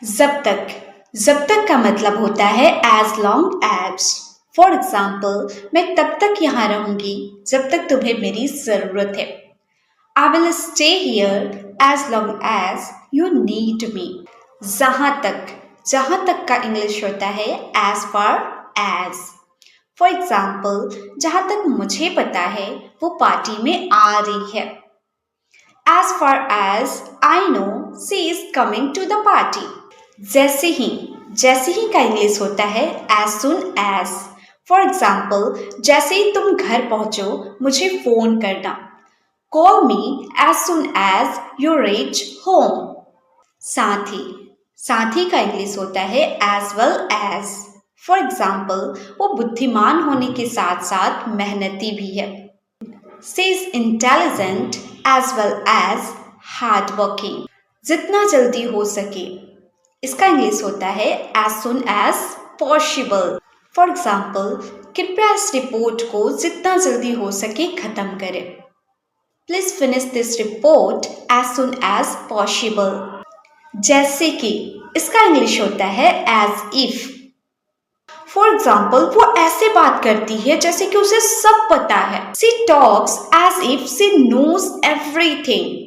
जब तक का मतलब होता है as long as. For example, मैं तब तक यहाँ रहूंगी जब तक तुम्हें मेरी जरूरत है। I will stay here as long as you need me. जहां तक का इंग्लिश होता है as far as. For example, जहां तक मुझे पता है वो पार्टी में आ रही है। As far as I know, she is coming to the party. जैसे ही का इंग्लिश होता है as soon as. For example, जैसे ही तुम घर पहुंचो मुझे फोन करना। Call me as soon as you reach home. साथ ही का इंग्लिश होता है as well as. For example, वो बुद्धिमान होने के साथ साथ मेहनती भी है। She is intelligent as well as hardworking. जितना जल्दी हो सके, इसका इंग्लिश होता है as soon as possible. For example, कृपया इस रिपोर्ट को जितना जल्दी हो सके खत्म करें। Please finish this report as soon as possible. जैसे कि, इसका इंग्लिश होता है as if. फॉर एग्जाम्पल, वो ऐसे बात करती है जैसे कि उसे सब पता है। She talks as if she knows everything.